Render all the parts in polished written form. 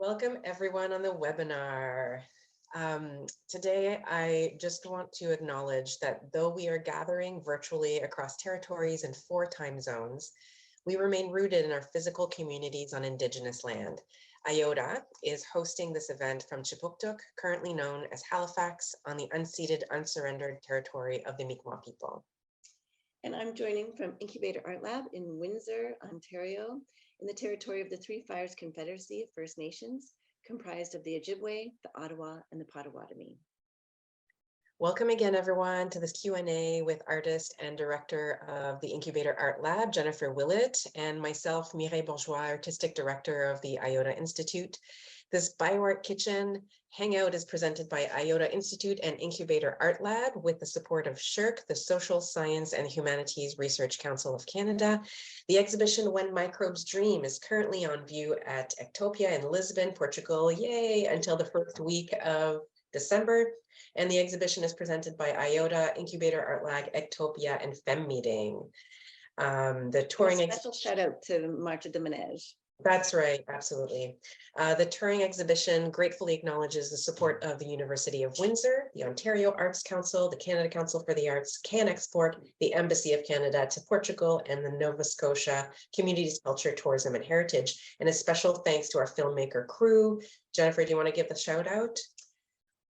Welcome everyone on the webinar. Today, I just want to acknowledge that though we are gathering virtually across territories and 4 time zones, we remain rooted in our physical communities on Indigenous land. IOTA is hosting this event from Chipuktuk, currently known as Halifax, on the unceded, unsurrendered territory of the Mi'kmaq people. And I'm joining from INCUBATOR Art Lab in Windsor, Ontario, in the territory of the Three Fires Confederacy of First Nations, comprised of the Ojibwe, the Ottawa, and the Potawatomi. Welcome again, everyone, to this Q&A with artist and director of the INCUBATOR Art Lab, Jennifer Willet, and myself, Mireille Bourgeois, artistic director of the IOTA Institute. This Bioart Kitchen Hangout is presented by IOTA Institute and INCUBATOR Art Lab with the support of SSHRC, the Social Science and Humanities Research Council of Canada. The exhibition When Microbes Dream is currently on view at Ectopia in Lisbon, Portugal, yay, until the first week of December. And the exhibition is presented by IOTA, INCUBATOR Art Lab, Ectopia, and FEMeeting. The touring special shout out to Marta de Menege. That's right, absolutely. The touring exhibition gratefully acknowledges the support of the University of Windsor, the Ontario Arts Council, the Canada Council for the Arts, CanExport, the Embassy of Canada to Portugal, and the Nova Scotia Communities, Culture, Tourism, and Heritage. And a special thanks to our filmmaker crew. Jennifer, do you want to give the shout out?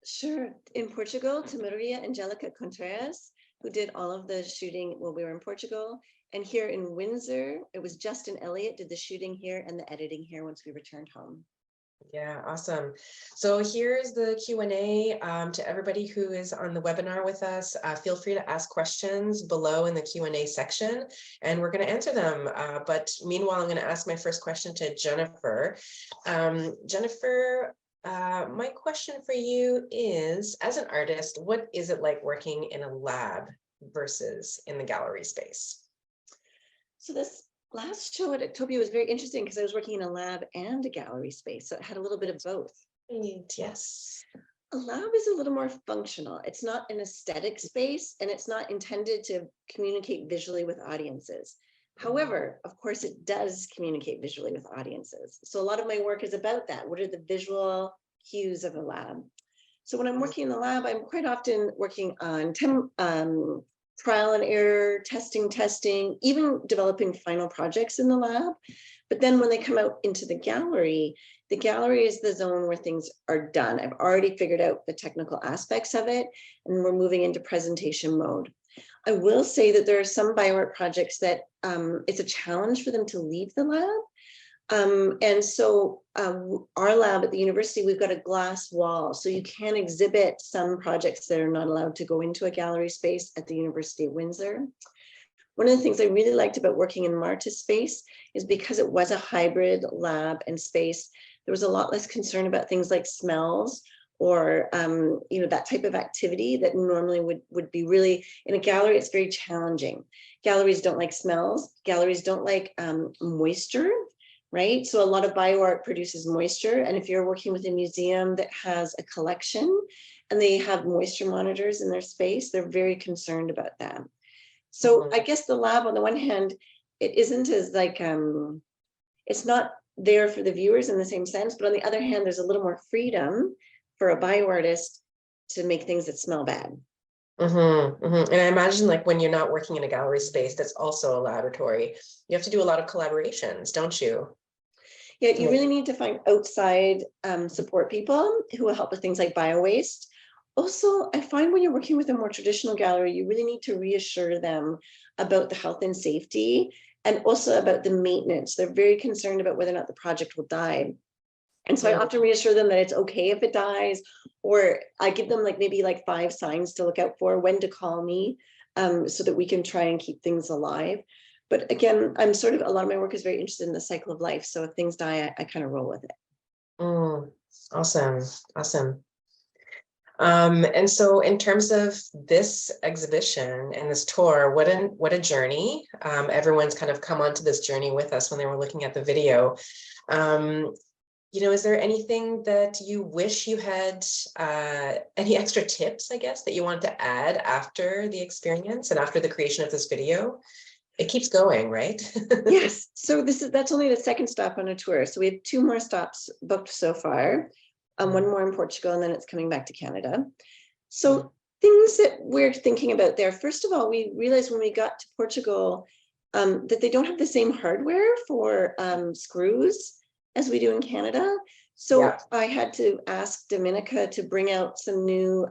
Sure. In Portugal, to Maria Angelica Contreras, who did all of the shooting while we were in Portugal. And here in Windsor, it was Justin Elliott did the shooting here and the editing here once we returned home. Yeah, awesome. So here's the Q&A to everybody who is on the webinar with us. Feel free to ask questions below in the Q&A section, and we're going to answer them. But meanwhile, I'm going to ask my first question to Jennifer. Jennifer, my question for you is, as an artist, what is it like working in a lab versus in the gallery space? So this last show at Ectopia was very interesting because I was working in a lab and a gallery space, so it had a little bit of both. Yes. A lab is a little more functional. It's not an aesthetic space, and it's not intended to communicate visually with audiences. However, of course, it does communicate visually with audiences. So a lot of my work is about that. What are the visual cues of a lab? So when I'm working in the lab, I'm quite often working on trial and error, testing, even developing final projects in the lab. But then when they come out into the gallery is the zone where things are done. I've already figured out the technical aspects of it, and we're moving into presentation mode. I will say that there are some bioart projects that it's a challenge for them to leave the lab. And so our lab at the university, we've got a glass wall, so you can exhibit some projects that are not allowed to go into a gallery space at the University of Windsor. One of the things I really liked about working in Marta's space is because it was a hybrid lab and space, there was a lot less concern about things like smells or that type of activity that normally would be really, in a gallery, it's very challenging. Galleries don't like smells, galleries don't like moisture. Right? So a lot of bioart produces moisture. And if you're working with a museum that has a collection and they have moisture monitors in their space, they're very concerned about that. So I guess the lab, on the one hand, it isn't as like, it's not there for the viewers in the same sense, but on the other hand, there's a little more freedom for a bioartist to make things that smell bad. And I imagine, like, when you're not working in a gallery space that's also a laboratory, you have to do a lot of collaborations, don't you? Yeah, you really need to find outside support people who will help with things like bio-waste. Also, I find when you're working with a more traditional gallery, you really need to reassure them about the health and safety and also about the maintenance. They're very concerned about whether or not the project will die. And so I often reassure them that it's okay if it dies, or I give them maybe 5 signs to look out for, when to call me, so that we can try and keep things alive. But again, I'm a lot of my work is very interested in the cycle of life. So if things die, I kind of roll with it. Awesome. And so in terms of this exhibition and this tour, what a journey. Everyone's kind of come onto this journey with us when they were looking at the video. Is there anything that you wish you had, any extra tips, I guess, that you want to add after the experience and after the creation of this video? it keeps going, right? Yes. So that's only the second stop on a tour. So we have 2 more stops booked so far. One more in Portugal, and then it's coming back to Canada. So things that we're thinking about there. First of all, we realized when we got to Portugal that they don't have the same hardware for screws as we do in Canada. So I had to ask Dominica to bring out some new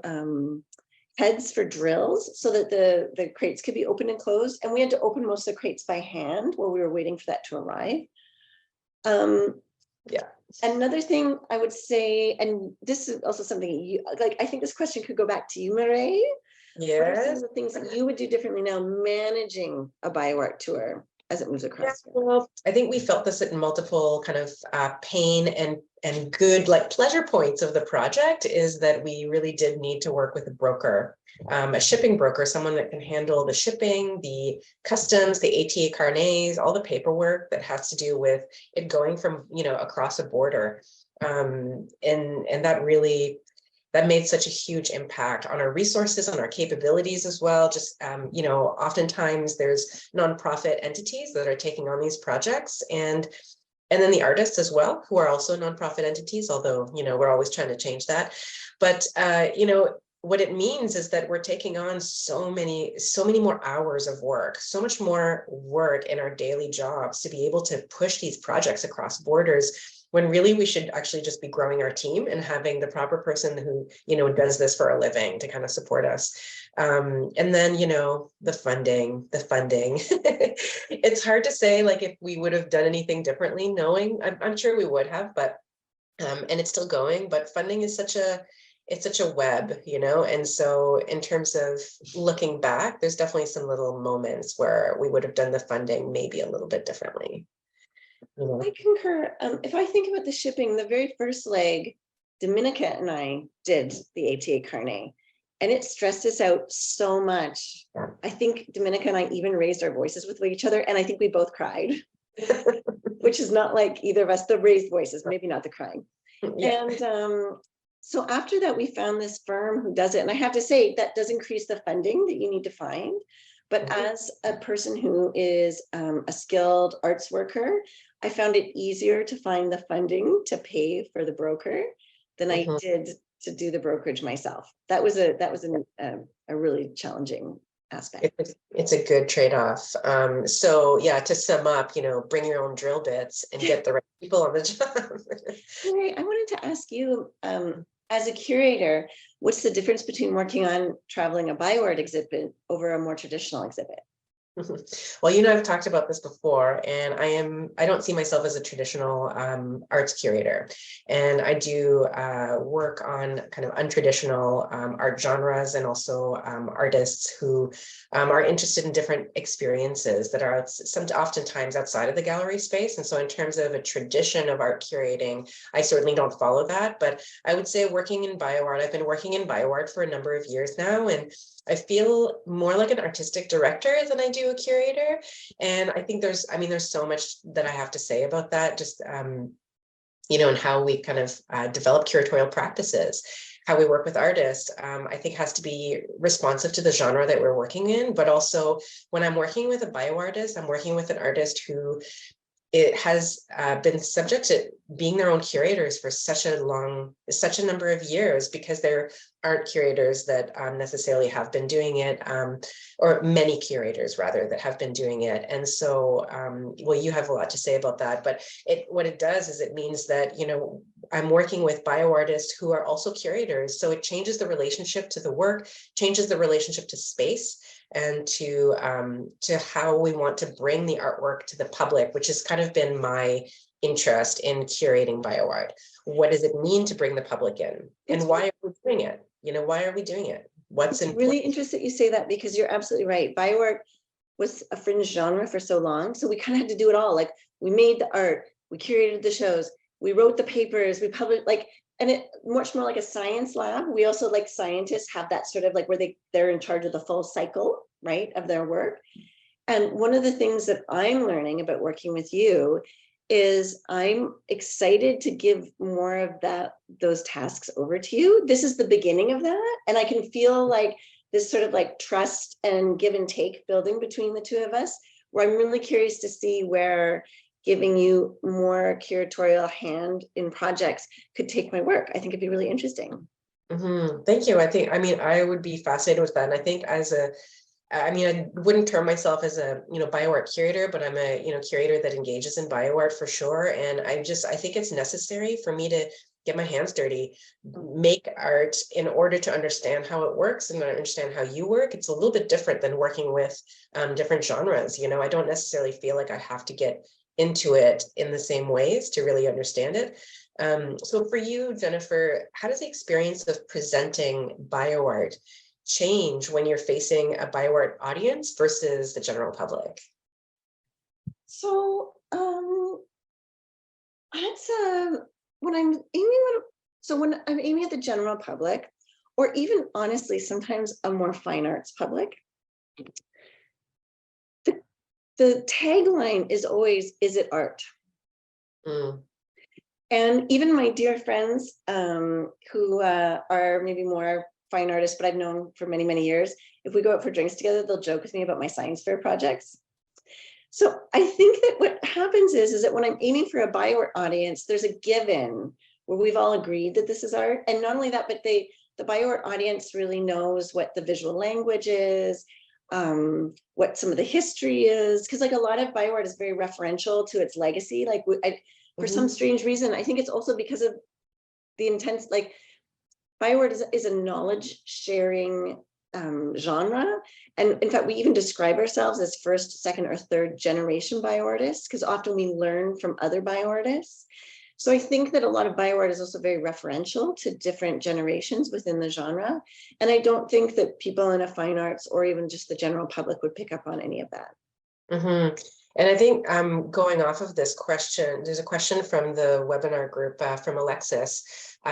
heads for drills so that the crates could be opened and closed. And we had to open most of the crates by hand while we were waiting for that to arrive. Another thing I would say, and this is also something you like, I think this question could go back to you, Mireille. What are some of the things that you would do differently now managing a BioArt tour as it moves across? Well, I think we felt this at multiple kind of pain and good, like, pleasure points of the project, is that we really did need to work with a broker, a shipping broker, someone that can handle the shipping, the customs, the ATA carnets, all the paperwork that has to do with it going from, across a border. And that really, that made such a huge impact on our resources, on our capabilities as well. Just, oftentimes there's nonprofit entities that are taking on these projects, and then the artists as well, who are also nonprofit entities, although, we're always trying to change that. But, what it means is that we're taking on so many more hours of work, so much more work in our daily jobs to be able to push these projects across borders, when really we should actually just be growing our team and having the proper person who, does this for a living to kind of support us. And then, the funding, it's hard to say, like, if we would have done anything differently, knowing, I'm sure we would have, but, and it's still going, but funding is such a web, and so in terms of looking back, there's definitely some little moments where we would have done the funding maybe a little bit differently. I concur. If I think about the shipping, the very first leg, Dominica and I did the ATA carnet, and it stressed us out so much. I think Dominica and I even raised our voices with each other, and I think we both cried, which is not like either of us, the raised voices, maybe not the crying. And so after that, we found this firm who does it. And I have to say that does increase the funding that you need to find. But as a person who is a skilled arts worker, I found it easier to find the funding to pay for the broker than I did to do the brokerage myself. That was a really challenging aspect. It's a good trade-off. So yeah, to sum up, bring your own drill bits and get the right people on the job. Right. I wanted to ask you, as a curator, what's the difference between working on traveling a BioArt exhibit over a more traditional exhibit? Well, I've talked about this before, and I don't see myself as a traditional arts curator, and I do work on kind of untraditional art genres, and also artists who are interested in different experiences that are oftentimes outside of the gallery space. And so in terms of a tradition of art curating, I certainly don't follow that, but I would say working in BioArt, I've been working in BioArt for a number of years now, and I feel more like an artistic director than I do a curator. And I think there's so much that I have to say about that, just, and how we kind of develop curatorial practices, how we work with artists, I think has to be responsive to the genre that we're working in. But also when I'm working with a bioartist, I'm working with an artist who it has been subject to being their own curators for such a number of years, because there aren't curators that necessarily have been doing it, or many curators rather that have been doing it. And so, well, you have a lot to say about that, but what it does is it means that, I'm working with bioartists who are also curators. So it changes the relationship to the work, changes the relationship to space, and to how we want to bring the artwork to the public, which has kind of been my interest in curating BioArt. What does it mean to bring the public in, and why are we doing it? Why are we doing it? What's important? Really interesting you say that, because you're absolutely right. BioArt was a fringe genre for so long, so we kind of had to do it all. Like, we made the art, we curated the shows, we wrote the papers, we published, and it much more like a science lab. We also, like, scientists have that sort of like where they're in charge of the full cycle, right, of their work. And one of the things that I'm learning about working with you is I'm excited to give more of those tasks over to you. This is the beginning of that. And I can feel like this sort of like trust and give and take building between the two of us, where I'm really curious to see where giving you more curatorial hand in projects could take my work. I think it'd be really interesting. Thank you. I would be fascinated with that. And I think I wouldn't term myself as a, bioart curator, but I'm a, curator that engages in bioart for sure. And I think it's necessary for me to get my hands dirty, make art in order to understand how it works and understand how you work. It's a little bit different than working with different genres. I don't necessarily feel like I have to get into it in the same ways to really understand it. So for you, Jennifer, how does the experience of presenting bioart change when you're facing a bioart audience versus the general public? So that's when I'm aiming at the general public, or even honestly, sometimes a more fine arts public, the tagline is always, is it art? And even my dear friends who are maybe more fine artists, but I've known for many, many years, if we go out for drinks together, they'll joke with me about my science fair projects. So I think that what happens is that when I'm aiming for a bioart audience, there's a given where we've all agreed that this is art. And not only that, but the bioart audience really knows what the visual language is, what some of the history is, because like a lot of bioart is very referential to its legacy. Like for some strange reason, I think it's also because of the intense, like bioart is a knowledge sharing genre. And in fact, we even describe ourselves as first, second, or third generation bioartists, because often we learn from other bioartists. So I think that a lot of bioart is also very referential to different generations within the genre. And I don't think that people in a fine arts or even just the general public would pick up on any of that. And I think going off of this question, there's a question from the webinar group from Alexis.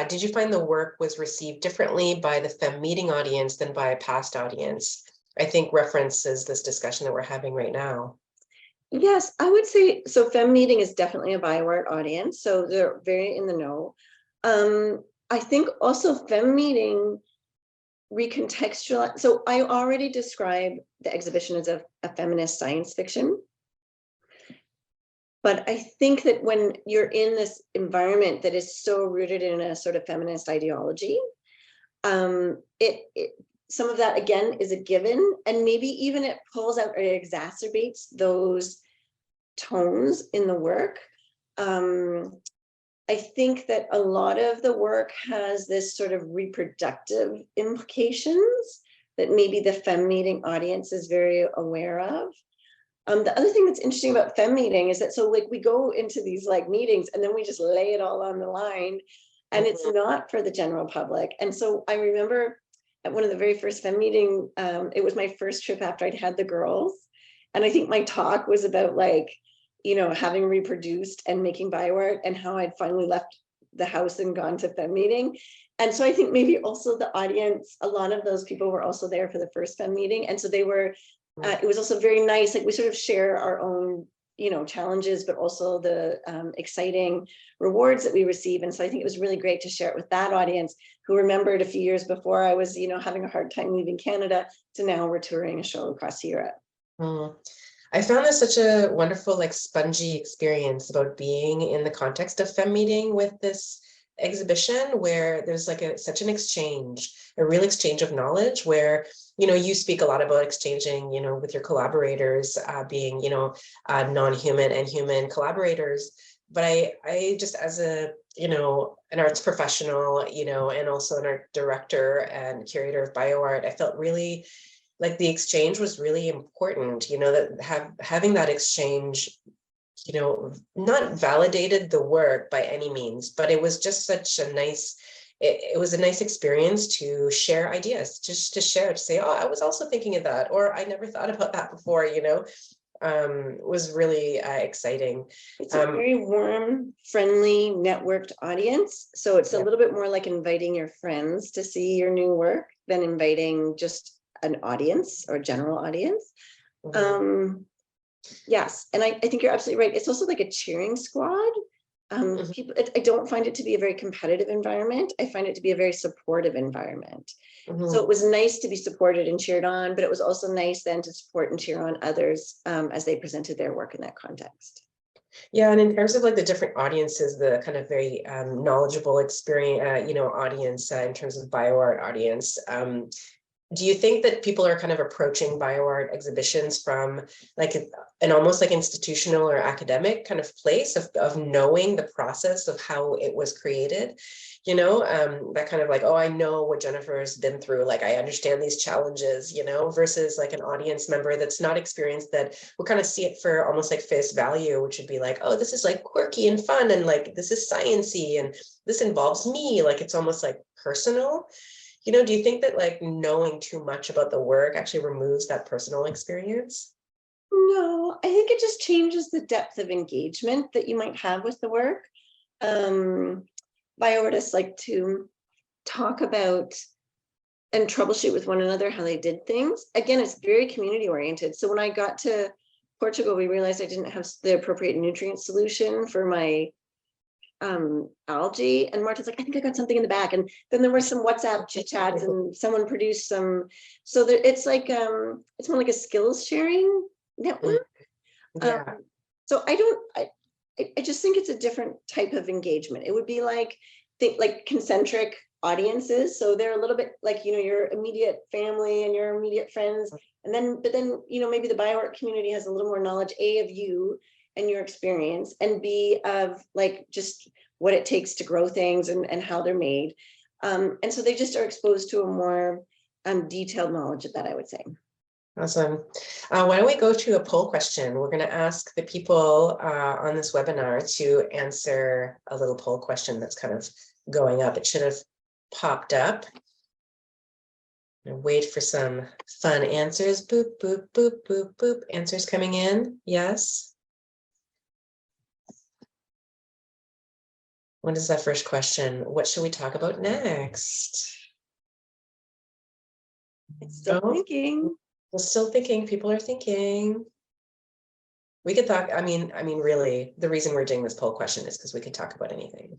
Did you find the work was received differently by the FEMeeting audience than by a past audience? I think references this discussion that we're having right now. Yes, I would say so. FEMeeting is definitely a bioart audience, so they're very in the know. I think also FEMeeting recontextualize. So I already described the exhibition as a feminist science fiction. But I think that when you're in this environment that is so rooted in a sort of feminist ideology, some of that again is a given, and maybe even it pulls out or exacerbates those tones in the work. I think that a lot of the work has this sort of reproductive implications that maybe the FEMeeting audience is very aware of. The other thing that's interesting about FEMeeting is that so like we go into these like meetings and then we just lay it all on the line, and it's not for the general public. And so I remember at one of the very first FEMeeting, it was my first trip after I'd had the girls. And I think my talk was about like, having reproduced and making bioart and how I'd finally left the house and gone to FEMeeting. And so I think maybe also the audience, a lot of those people were also there for the first FEMeeting. And so they were, it was also very nice. Like we sort of share our own, challenges, but also the exciting rewards that we receive. And so I think it was really great to share it with that audience who remembered a few years before I was, having a hard time leaving Canada to now we're touring a show across Europe. I found this such a wonderful, like spongy experience about being in the context of FEMeeting with this exhibition, where there's like such an exchange, a real exchange of knowledge, where you speak a lot about exchanging, with your collaborators, being, non-human and human collaborators. But I just as a, an arts professional, and also an art director and curator of bioart, I felt really like the exchange was really important, that having that exchange, not validated the work by any means, but it was just such a nice, it was a nice experience to share ideas, just to share, to say, oh, I was also thinking of that, or I never thought about that before, was really exciting. It's a very warm, friendly, networked audience. So it's a little bit more like inviting your friends to see your new work than inviting just an audience or general audience. Yes, and I think you're absolutely right. It's also like a cheering squad People, I don't find it to be a very competitive environment. I find it to be a very supportive environment. So it was nice to be supported and cheered on, but it was also nice then to support and cheer on others as they presented their work in that context. Yeah, and in terms of like the different audiences, the kind of very knowledgeable experience, audience in terms of BioArt audience, do you think that people are kind of approaching BioArt exhibitions from like an almost like institutional or academic kind of place of knowing the process of how it was created? That kind of like, oh, I know what Jennifer's been through, like I understand these challenges, versus like an audience member that's not experienced, that will kind of see it for almost like face value, which would be like, oh, this is like quirky and fun, and like this is sciencey, and this involves me, like it's almost like personal. Do you think that like knowing too much about the work actually removes that personal experience? No, I think it just changes the depth of engagement that you might have with the work. Bioartists like to talk about and troubleshoot with one another how they did things. Again, it's very community oriented. So when I got to Portugal, we realized I didn't have the appropriate nutrient solution for my algae, and Marta's like, I think I got something in the back, and then there were some WhatsApp chit chats and someone produced some, so there, it's like it's more like a skills sharing network. Yeah. So I just think it's a different type of engagement. It would be like concentric audiences, so they're a little bit like your immediate family and your immediate friends, and then maybe the BioArt community has a little more knowledge, A, of you and your experience, and B, of like just what it takes to grow things and how they're made. And so they just are exposed to a more detailed knowledge of that, I would say. Awesome. Why don't we go to a poll question? We're going to ask the people on this webinar to answer a little poll question that's kind of going up. It should have popped up. Wait for some fun answers. Boop, boop, boop, boop, boop. Answers coming in. Yes. What is that first question? What should we talk about next? It's still thinking. We're still thinking. People are thinking. We could talk. I mean, really, the reason we're doing this poll question is because we could talk about anything.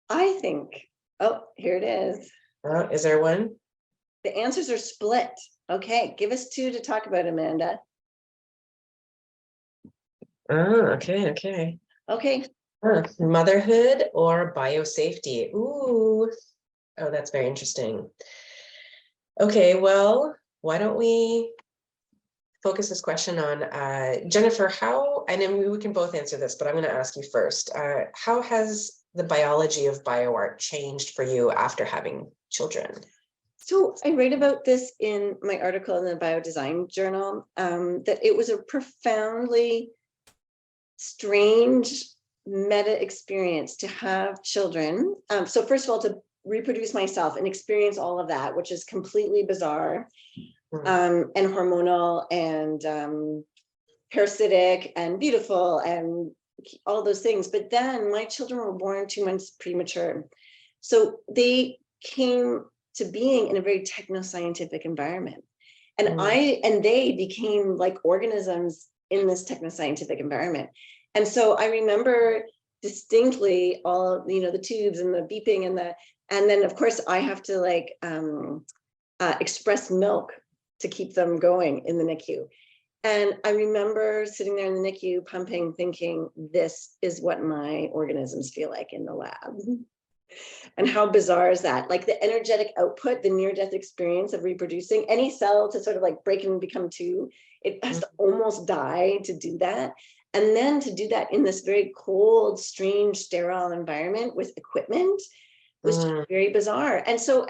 I think. Oh, here it is. Is there one? The answers are split. Okay, give us two to talk about, Amanda. Oh, okay. Motherhood or biosafety? Ooh. Oh, that's very interesting. Okay, well, why don't we focus this question on Jennifer, how, and then we can both answer this, but I'm going to ask you first. How has the biology of BioArt changed for you after having children? So I write about this in my article in the Biodesign Journal, that it was a profoundly strange meta experience to have children. So first of all, to reproduce myself and experience all of that, which is completely bizarre, and hormonal and parasitic and beautiful and all those things. But then my children were born 2 months premature. So they came to being in a very techno-scientific environment. And they became like organisms in this techno-scientific environment. And so I remember distinctly all, the tubes and the beeping and then of course I have to like express milk to keep them going in the NICU. And I remember sitting there in the NICU pumping, thinking, this is what my organisms feel like in the lab. And how bizarre is that? Like the energetic output, the near-death experience of reproducing, any cell to sort of like break and become two, it has to almost die to do that. And then to do that in this very cold, strange, sterile environment with equipment was just very bizarre. And so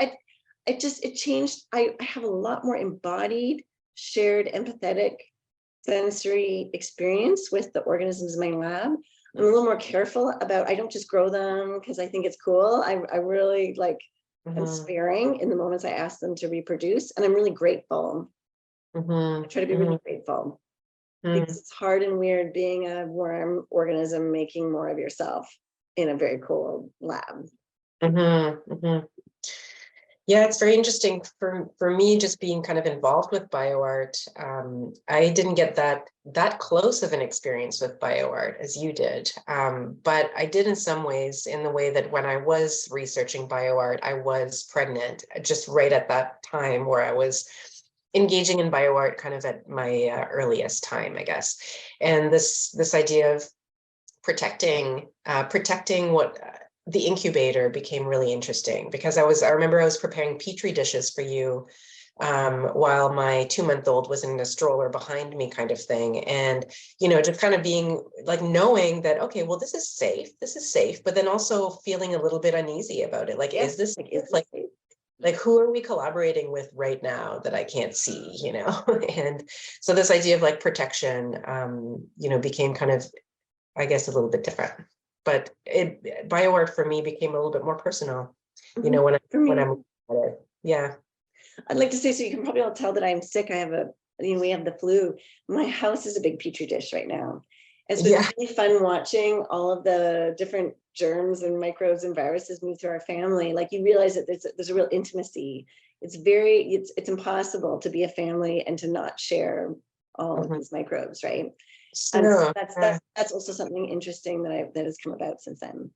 it changed. I have a lot more embodied, shared, empathetic, sensory experience with the organisms in my lab. I'm a little more careful about, I don't just grow them because I think it's cool. I really like, I'm sparing in the moments I ask them to reproduce, and I'm really grateful. I try to be really grateful because it's hard and weird being a worm organism making more of yourself in a very cool lab. Yeah, it's very interesting for me, just being kind of involved with bioart. I didn't get that close of an experience with bioart as you did, but I did in some ways, in the way that when I was researching bioart, I was pregnant just right at that time where I was engaging in bioart kind of at my earliest time, I guess. And this idea of protecting what the incubator became really interesting, because I remember I was preparing petri dishes for you while my 2-month-old was in a stroller behind me, kind of thing. And, just kind of being like, knowing that, okay, well, this is safe, but then also feeling a little bit uneasy about it. Like, is this like, who are we collaborating with right now that I can't see, And so this idea of like protection, became kind of, I guess, a little bit different. But bioart for me became a little bit more personal, when I'm at it. Yeah. I'd like to say, so you can probably all tell that I'm sick. We have the flu. My house is a big petri dish right now. And so it's really fun watching all of the different germs and microbes and viruses move through our family. Like, you realize that there's a real intimacy. It's impossible to be a family and to not share all of these microbes, right? And so that's also something interesting that has come about since then.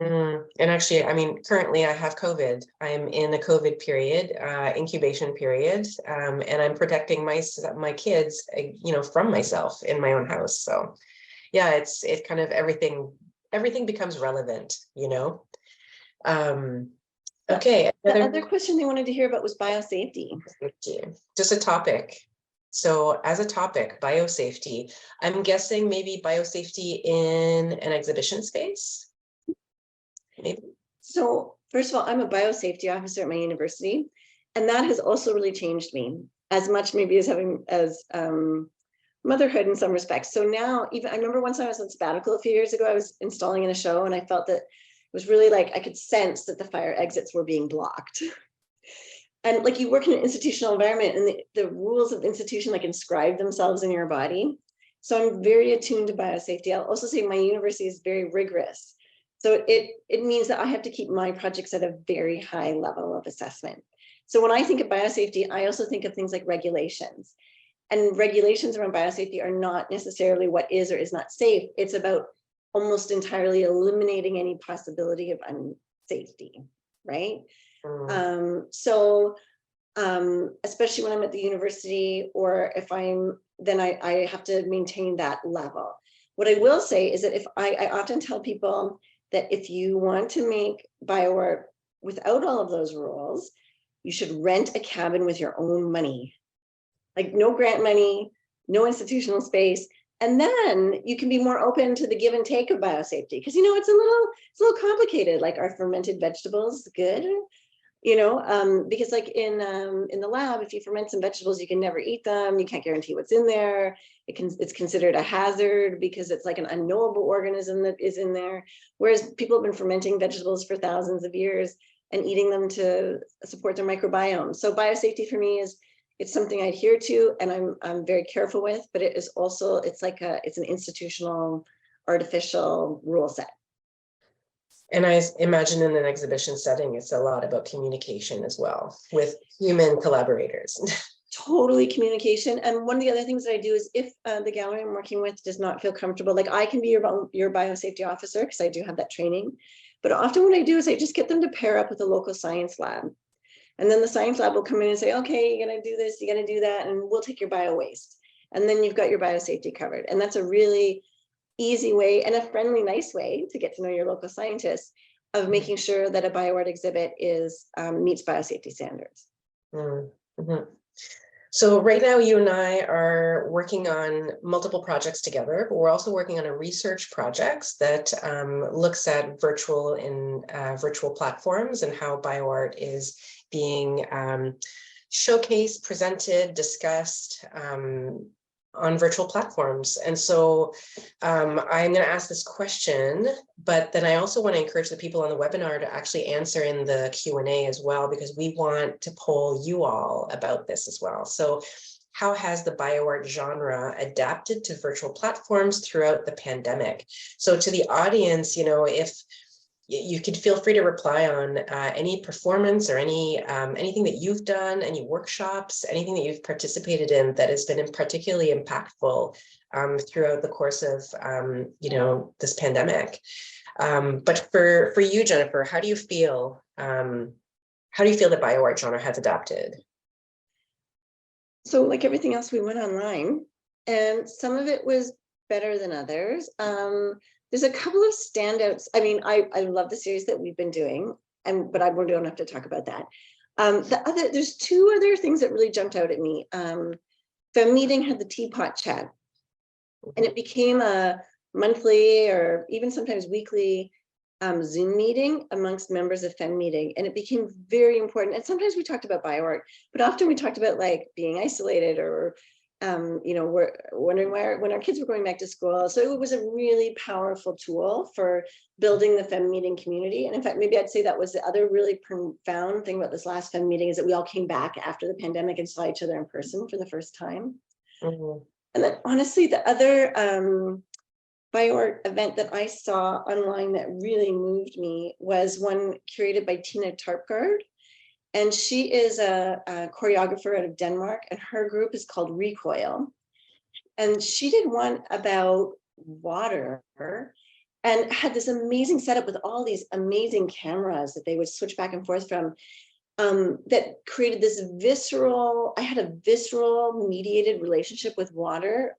And actually, I mean, currently I have COVID. I'm in a COVID period, incubation period, and I'm protecting my kids, from myself in my own house. So, yeah, it's kind of everything becomes relevant, Okay. The other question they wanted to hear about was biosafety. Just a topic. So as a topic, biosafety, I'm guessing maybe biosafety in an exhibition space. Maybe. So first of all, I'm a biosafety officer at my university, and that has also really changed me as much maybe as motherhood in some respects. So now, I remember once I was on sabbatical a few years ago, I was installing in a show, and I felt that it was really like I could sense that the fire exits were being blocked. And like, you work in an institutional environment, and the rules of the institution like inscribe themselves in your body. So I'm very attuned to biosafety. I'll also say my university is very rigorous. So it means that I have to keep my projects at a very high level of assessment. So when I think of biosafety, I also think of things like regulations. And regulations around biosafety are not necessarily what is or is not safe. It's about almost entirely eliminating any possibility of unsafety, right? Especially when I'm at the university, or if then I have to maintain that level. What I will say is that if I often tell people that if you want to make bioart without all of those rules, you should rent a cabin with your own money, like no grant money, no institutional space. And then you can be more open to the give and take of biosafety. Because, it's a little complicated. Like, are fermented vegetables good? Because like in the lab, if you ferment some vegetables, you can never eat them. You can't guarantee what's in there. It's considered a hazard because it's like an unknowable organism that is in there. Whereas people have been fermenting vegetables for thousands of years and eating them to support their microbiome. So biosafety for me it's something I adhere to, and I'm very careful with, but it is also, it's an institutional, artificial rule set. And I imagine in an exhibition setting, it's a lot about communication as well with human collaborators. Totally communication. And one of the other things that I do is, if the gallery I'm working with does not feel comfortable, like, I can be your biosafety officer because I do have that training. But often what I do is I just get them to pair up with a local science lab. And then the science lab will come in and say, okay, you're going to do this, you're going to do that, and we'll take your bio waste. And then you've got your biosafety covered. And that's a really easy way and a friendly, nice way to get to know your local scientists of making sure that a bioart exhibit meets biosafety standards. Mm-hmm. So right now, you and I are working on multiple projects together, but we're also working on a research project that looks at virtual platforms and how bioart is being showcased, presented, discussed on virtual platforms. And so I'm going to ask this question, but then I also want to encourage the people on the webinar to actually answer in the Q&A as well, because we want to poll you all about this as well. So how has the bioart genre adapted to virtual platforms throughout the pandemic? So to the audience, if you could feel free to reply on any performance or anything that you've done, any workshops, anything that you've participated in that has been particularly impactful throughout the course of this pandemic. But for you, Jennifer, how do you feel? How do you feel the bioart genre has adapted? So like everything else, we went online, and some of it was better than others. There's a couple of standouts. I mean, I love the series that we've been doing, but we don't have to talk about that. There's two other things that really jumped out at me. FEMeeting had the teapot chat, and it became a monthly or even sometimes weekly Zoom meeting amongst members of FEMeeting, and it became very important. And sometimes we talked about bioart, but often we talked about like being isolated or we're wondering when our kids were going back to school. So it was a really powerful tool for building the FEMeeting community. And in fact, maybe I'd say that was the other really profound thing about this last FEMeeting, is that we all came back after the pandemic and saw each other in person for the first time. And then honestly, the other bioart event that I saw online that really moved me was one curated by Tina Tarpgaard. And she is a choreographer out of Denmark, and her group is called Recoil. And she did one about water and had this amazing setup with all these amazing cameras that they would switch back and forth from, that created this visceral, I had a visceral mediated relationship with water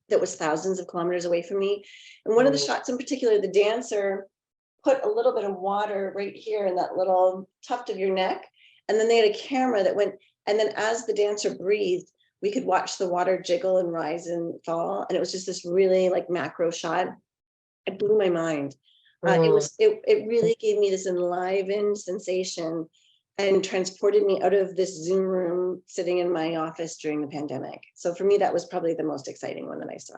that was thousands of kilometers away from me. And one of the shots in particular, the dancer put a little bit of water right here in that little tuft of your neck. And then they had a camera that went, and then as the dancer breathed, we could watch the water jiggle and rise and fall. And it was just this really like macro shot. It blew my mind. It really gave me this enlivened sensation and transported me out of this Zoom room sitting in my office during the pandemic. So for me, that was probably the most exciting one that I saw.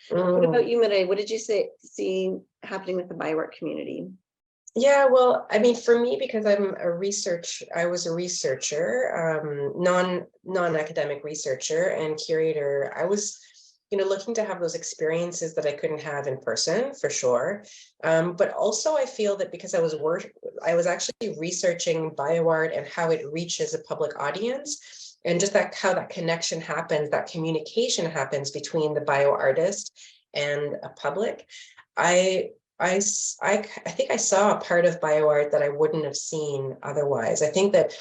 What about you, Mireille? What did you see happening with the bioart community? Yeah, well, I mean, for me, because I was a researcher, non-academic researcher and curator, I was, looking to have those experiences that I couldn't have in person, for sure. But also I feel that because I was actually researching bioart and how it reaches a public audience, and just how that connection happens, that communication happens between the bioartist and a public. I think I saw a part of bioart that I wouldn't have seen otherwise. I think that,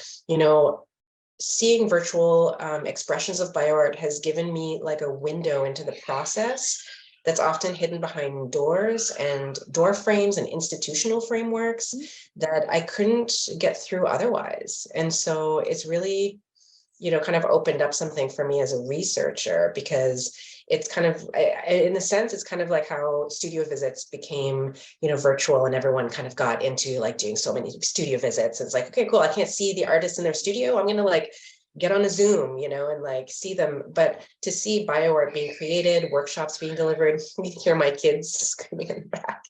seeing virtual expressions of bioart has given me like a window into the process that's often hidden behind doors and door frames and institutional frameworks that I couldn't get through otherwise. And so it's really, kind of opened up something for me as a researcher, because it's kind of, in a sense, it's kind of like how studio visits became, virtual, and everyone kind of got into like doing so many studio visits. It's like, okay, cool. I can't see the artists in their studio. I'm going to like get on a Zoom, and like see them. But to see bioart being created, workshops being delivered, you can hear my kids screaming in the back.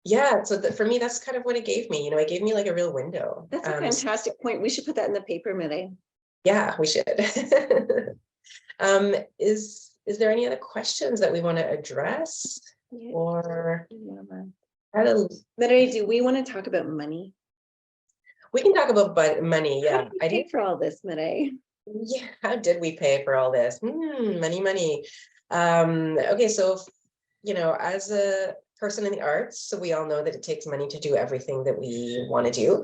Yeah, so for me, that's kind of what it gave me. It gave me like a real window. That's a fantastic point. We should put that in the paper, Mireille. Yeah, we should. Is there any other questions that we want to address? Yeah. Or Mireille, do we want to talk about money? We can talk about money. Yeah, I did for all this, Mireille. Yeah, how did we pay for all this? Money. Okay, so as a person in the arts, so we all know that it takes money to do everything that we want to do.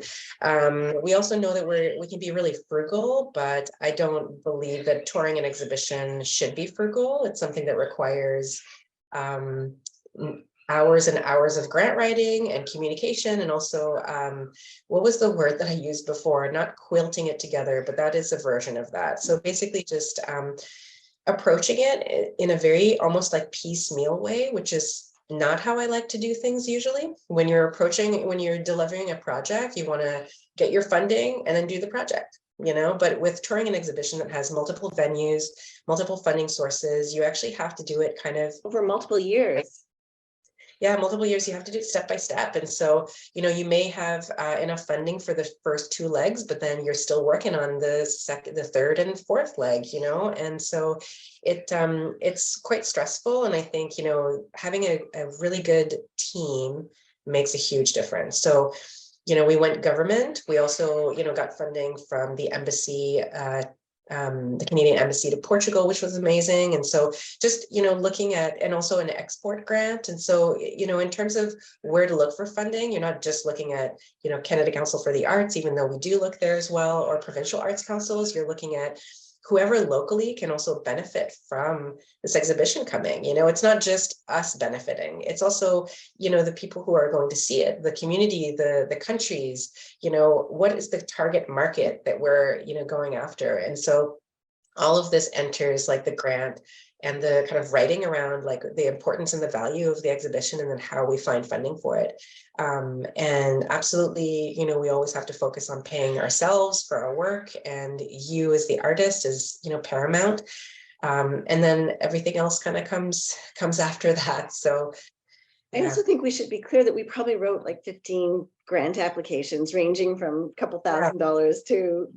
We also know that we can be really frugal, but I don't believe that touring an exhibition should be frugal. It's something that requires hours and hours of grant writing and communication, and also what was the word that I used before? Not quilting it together, but that is a version of that. So basically just approaching it in a very almost like piecemeal way, which is not how I like to do things usually. When you're delivering a project, you want to get your funding and then do the project, but with touring an exhibition that has multiple venues, multiple funding sources, you actually have to do it kind of over multiple years. Yeah, multiple years, you have to do it step by step. And so, you may have enough funding for the first 2 legs, but then you're still working on the third and fourth leg, and so it's quite stressful. And I think, having a really good team makes a huge difference. So, we went government. We also, got funding from the embassy, the Canadian embassy to Portugal, which was amazing. And so just, looking at, and also an export grant. And so, in terms of where to look for funding, you're not just looking at, Canada Council for the Arts, even though we do look there as well, or provincial arts councils. You're looking at whoever locally can also benefit from this exhibition coming. It's not just us benefiting. It's also, the people who are going to see it, the community, the countries, what is the target market that we're, going after? And so all of this enters like the grant and the kind of writing around like the importance and the value of the exhibition, and then how we find funding for it. And absolutely, we always have to focus on paying ourselves for our work, and you as the artist is, paramount. And then everything else kind of comes after that. So I also think we should be clear that we probably wrote like 15 grant applications ranging from a couple $1,000s to,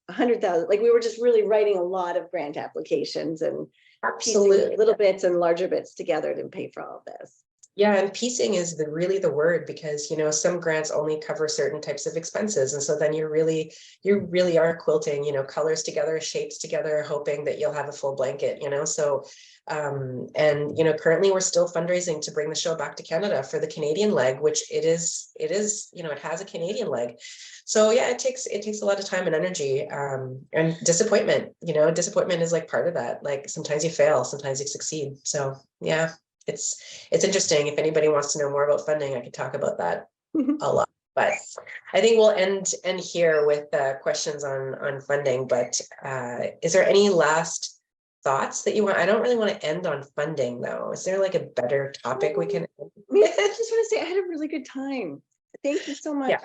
100,000. Like we were just really writing a lot of grant applications and piecing little bits and larger bits together to pay for all of this. Yeah, and piecing is really the word, because some grants only cover certain types of expenses, and so then you really are quilting, colors together, shapes together, hoping that you'll have a full blanket, so and currently we're still fundraising to bring the show back to Canada for the Canadian leg, which it is it has a Canadian leg. So yeah, it takes a lot of time and energy, and disappointment. Disappointment is like part of that. Like sometimes you fail, sometimes you succeed. So yeah, it's interesting. If anybody wants to know more about funding, I could talk about that a lot. But I think we'll end here with questions on funding. But is there any last thoughts that you want? I don't really want to end on funding though. Is there like a better topic we can? I just want to say I had a really good time. Thank you so much. Yeah.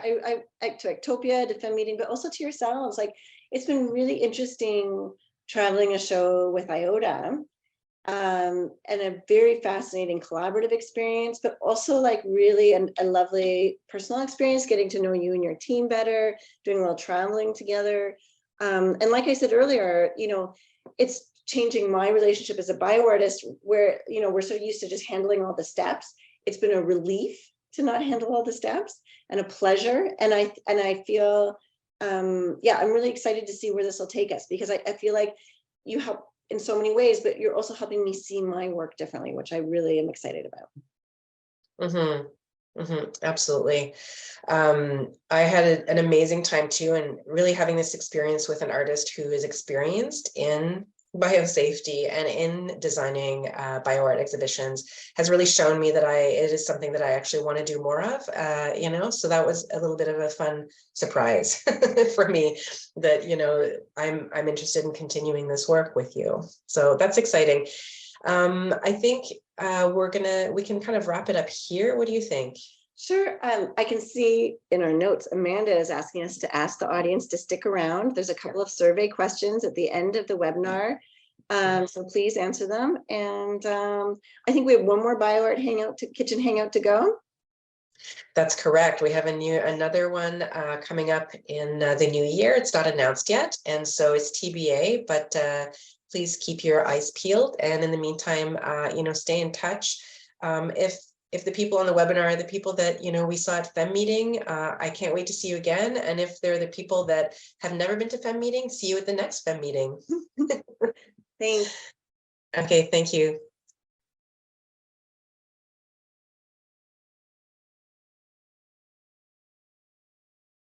I to Ectopia, to FEMeeting, but also to yourselves. Like it's been really interesting traveling a show with IOTA, and a very fascinating collaborative experience, but also like really a lovely personal experience, getting to know you and your team better, doing a little traveling together. And like I said earlier, it's changing my relationship as a bioartist, where we're so used to just handling all the steps. It's been a relief to not handle all the steps, and a pleasure. And I feel yeah, I'm really excited to see where this will take us, because I feel like you help in so many ways, but you're also helping me see my work differently, which I really am excited about. Absolutely. I had an amazing time too, and really having this experience with an artist who is experienced in biosafety and in designing bioart exhibitions has really shown me that it is something that I actually want to do more of, so that was a little bit of a fun surprise for me, that I'm interested in continuing this work with you. So that's exciting. I think we can kind of wrap it up here. What do you think? Sure. I can see in our notes, Amanda is asking us to ask the audience to stick around. There's a couple of survey questions at the end of the webinar. So please answer them. And I think we have one more Bioart Kitchen Hangout to go. That's correct. We have another one coming up in the new year. It's not announced yet, and so it's TBA, but please keep your eyes peeled. And in the meantime, stay in touch. If the people on the webinar are the people that, we saw at FEMeeting, I can't wait to see you again. And if they're the people that have never been to FEMeeting, see you at the next FEMeeting. Thanks. Okay, thank you.